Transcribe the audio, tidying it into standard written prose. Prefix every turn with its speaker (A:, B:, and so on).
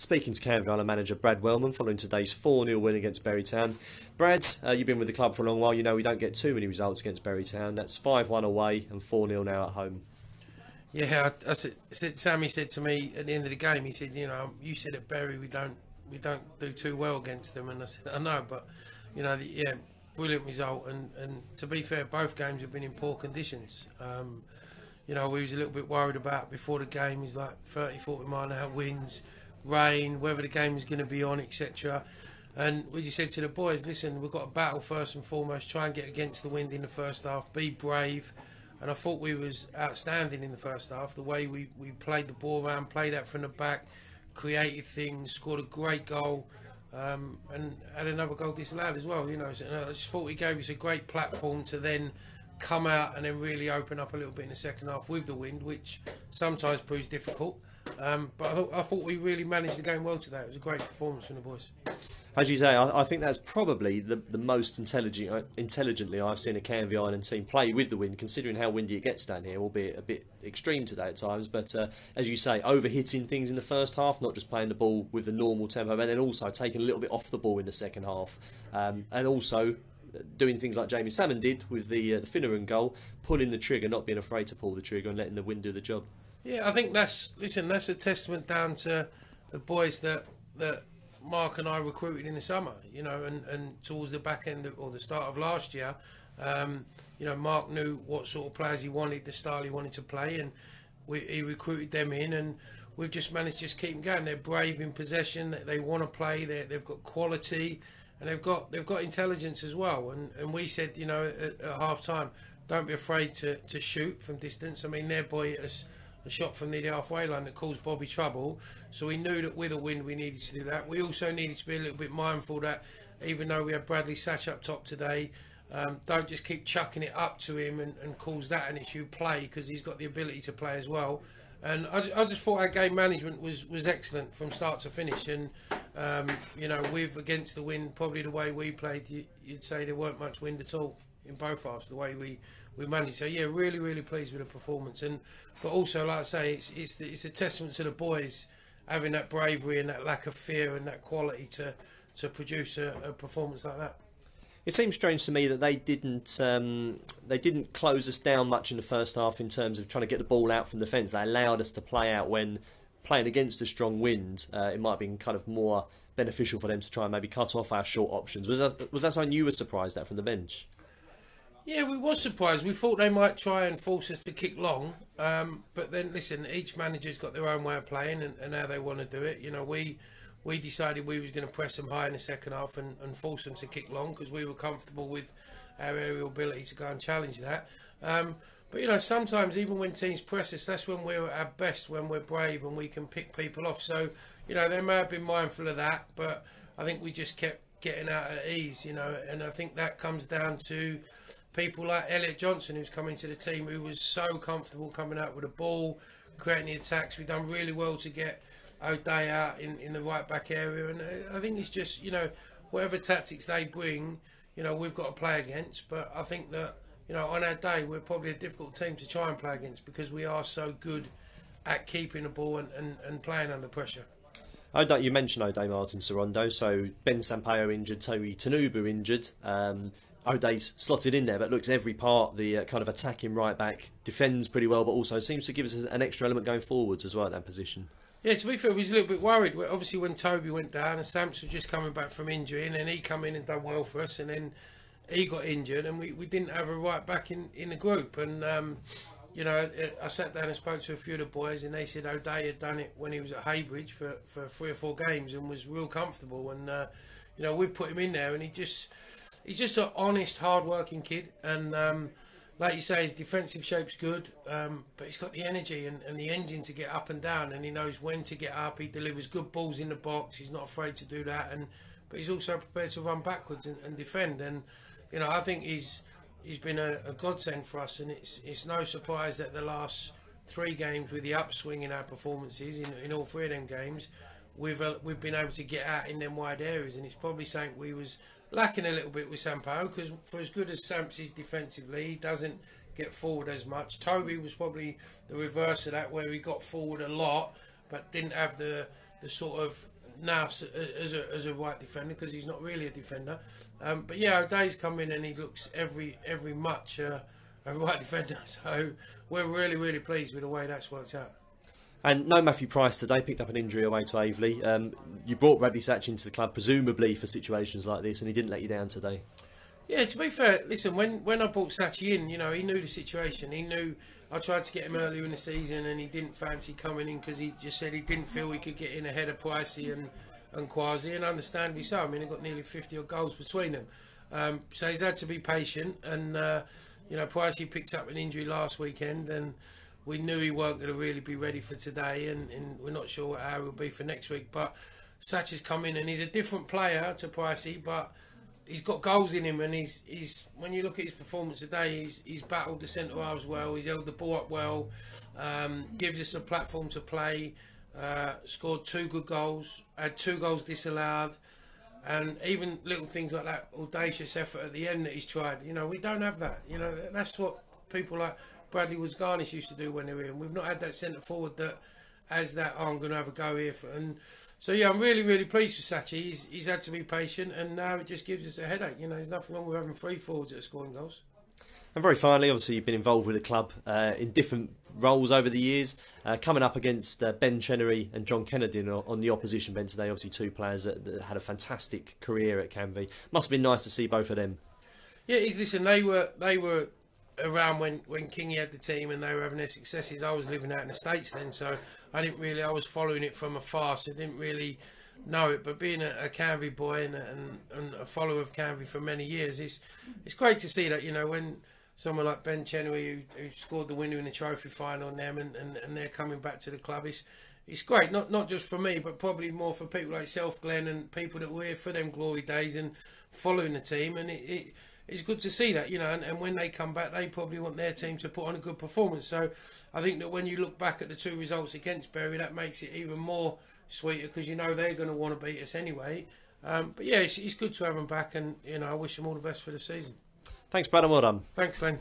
A: Speaking to Canvey Island manager Brad Wellmen following today's 4-0 win against Berrytown. Brad, you've been with the club for a long while. You know we don't get too many results against Berrytown. That's 5-1 away and 4-0 now at home.
B: Yeah, Sammy said to me at the end of the game, he said, you said at Bury we don't do too well against them, and I said, I know, but brilliant result, and to be fair, both games have been in poor conditions. We was a little bit worried about before the game. He's like 30-40 mile an hour winds, rain, whether the game is going to be on, etc. And we just said to the boys, listen, we've got to battle first and foremost, try and get against the wind in the first half, be brave. And I thought we was outstanding in the first half, the way we played the ball around, played out from the back, created things, scored a great goal, and had another goal disallowed as well. So I just thought he gave us a great platform to then come out and then really open up a little bit in the second half with the wind, which sometimes proves difficult. But I thought we really managed the game well today. It was a great performance from the boys.
A: As you say, I think that's probably the most intelligently I've seen a Canvey Island team play with the wind, considering how windy it gets down here, albeit a bit extreme today at times. But as you say, over-hitting things in the first half, not just playing the ball with the normal tempo, and then also taking a little bit off the ball in the second half. And also doing things like Jamie Salmon did with the Finneran goal, pulling the trigger, not being afraid to pull the trigger and letting the wind do the job.
B: Yeah, I think that's a testament down to the boys that Mark and I recruited in the summer, and towards the back end or the start of last year, Mark knew what sort of players he wanted, the style he wanted to play, and he recruited them in, and we've just managed to just keep them going. They're brave in possession, they want to play, they've got quality, and they've got intelligence as well. And we said, at half time, don't be afraid to shoot from distance. I mean, their boy has a shot from near the halfway line that caused Bobby trouble, so we knew that with a wind we needed to do that. We also needed to be a little bit mindful that even though we had Bradley Satch up top today, don't just keep chucking it up to him and cause that an issue. Play, because he's got the ability to play as well. And I just thought our game management was excellent from start to finish. And with against the wind, probably the way we played, you'd say there weren't much wind at all in both halves, the way we managed. So yeah, really, really pleased with the performance. But also, like I say, it's a testament to the boys having that bravery and that lack of fear and that quality to produce a performance like that.
A: It seems strange to me that they didn't close us down much in the first half in terms of trying to get the ball out from the fence. They allowed us to play out when playing against a strong wind. It might have been kind of more beneficial for them to try and maybe cut off our short options. Was that something you were surprised at from the bench?
B: Yeah, we was surprised. We thought they might try and force us to kick long, but then listen, each manager's got their own way of playing and how they want to do it. We decided we was going to press them high in the second half and force them to kick long because we were comfortable with our aerial ability to go and challenge that. But sometimes even when teams press us, that's when we're at our best, when we're brave and we can pick people off. So they may have been mindful of that, but I think we just kept getting out at ease, and I think that comes down to people like Elliot Johnson, who's come into the team, who was so comfortable coming out with the ball, creating the attacks. We've done really well to get O'Day out in the right back area, and I think it's just whatever tactics they bring, we've got to play against. But I think that on our day we're probably a difficult team to try and play against because we are so good at keeping the ball and playing under pressure.
A: You mentioned O'Day Martin Sorondo, so Ben Sampaio injured, Toby Tanubu injured. O'Day's slotted in there, but looks every part, the kind of attacking right back, defends pretty well, but also seems to give us an extra element going forwards as well at that position. Yeah,
B: to be fair, we was a little bit worried. Obviously, when Toby went down and Samps was just coming back from injury, and then he come in and done well for us, and then he got injured, and we didn't have a right back in the group. And I sat down and spoke to a few of the boys, and they said O'Day had done it when he was at Haybridge for 3 or 4 games and was real comfortable. And we put him in there, and he's just an honest, hard-working kid, and like you say, his defensive shape's good, but he's got the energy and the engine to get up and down, and he knows when to get up. He delivers good balls in the box. He's not afraid to do that, but he's also prepared to run backwards and defend. And I think he's been a godsend for us, and it's no surprise that the last 3 games with the upswing in our performances in all 3 of them games, we've been able to get out in them wide areas, and it's probably something we was lacking a little bit with Sampaio, because for as good as Samps is defensively, he doesn't get forward as much. Toby was probably the reverse of that, where he got forward a lot but didn't have the sort of nous as a right defender, because he's not really a defender. But yeah, O'Day's come in and he looks every much a right defender. So we're really pleased with the way that's worked out.
A: And no Matthew Price today, picked up an injury away to Aveley. You brought Bradley Satch into the club presumably for situations like this, and he didn't let you down today.
B: Yeah, to be fair, listen, when I brought Sachi in, you know, he knew the situation. He knew I tried to get him earlier in the season and he didn't fancy coming in because he just said he didn't feel he could get in ahead of Pricey and Quasi, and understandably so. I mean, they've got nearly 50 odd goals between them. So he's had to be patient, and, you know, Pricey picked up an injury last weekend and we knew he weren't going to really be ready for today, and we're not sure how he'll be for next week. But Satch has come in and he's a different player to Pricey, but he's got goals in him, and he's when you look at his performance today, he's battled the centre halves well, he's held the ball up well, gives us a platform to play, scored 2 good goals, had 2 goals disallowed, and even little things like that audacious effort at the end that he's tried. You know, we don't have that. You know, that's what people like Bradley Woods-Garnish used to do when they were in. We've not had that centre forward that has that, oh, I'm going to have a go here. And so, yeah, I'm really pleased with Sachi. He's had to be patient, and now it just gives us a headache. You know, there's nothing wrong with having 3 forwards that are scoring goals.
A: And very finally, obviously, you've been involved with the club in different roles over the years. Coming up against Ben Chenery and John Kennedy on the opposition bench today, obviously 2 players that had a fantastic career at Canvey. Must have been nice to see both of them.
B: Yeah, listen, they were around when Kingy had the team and they were having their successes. I was living out in the States then, so I was following it from afar, so I didn't really know it. But being a Canvey boy and a follower of Canvey for many years, it's great to see that, you know, when someone like Ben Chenery who scored the winner in the trophy final on them and they're coming back to the club, it's great, not just for me, but probably more for people like yourself, Glenn, and people that were here for them glory days and following the team. And it's good to see that, you know, and when they come back, they probably want their team to put on a good performance. So I think that when you look back at the 2 results against Bury, that makes it even more sweeter, because you know they're going to want to beat us anyway. But yeah, it's good to have them back, and, you know, I wish them all the best for the season.
A: Thanks, Brad, and well done.
B: Thanks, Glenn.